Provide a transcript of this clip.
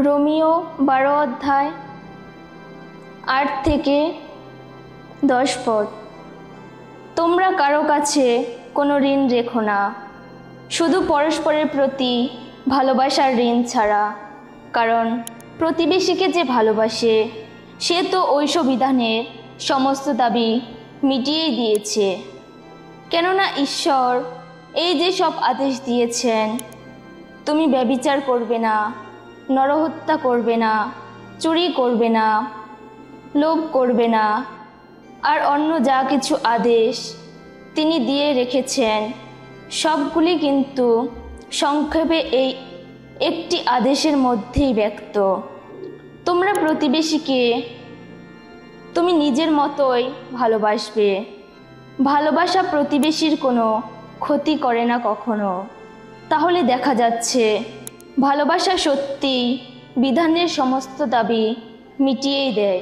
Romeo 12 অধ্যায় 8 থেকে 10 পদ। তোমরা কারো কাছে কোনো ঋণ রেখো না, শুধু পরস্পরের প্রতি ভালোবাসার ঋণ ছাড়া, কারণ প্রতিবেশীকে যে ভালোবাসে সে তো ঐশ বিধানের সমস্ত দাবি মিটিয়েই দিয়েছে। কেননা ঈশ্বর এই যে সব আদেশ দিয়েছেন, তুমি ব্যভিচার করবে না, নরহত্যা করবে না, চুরি করবে না, লোভ করবে না, আর অন্য যা কিছু আদেশ তিনি দিয়ে রেখেছেন সবগুলি কিন্তু সংক্ষেপে এই একটি আদেশের মধ্যেই ব্যক্ত। তোমরা প্রতিবেশীকে তুমি নিজের মতোই ভালোবাসবে। ভালোবাসা প্রতিবেশীর কোনো ক্ষতি করে না কখনো। তাহলে দেখা যাচ্ছে ভালোবাসা সত্যি বিধানের সমস্ত দাবি মিটিয়েই দেয়।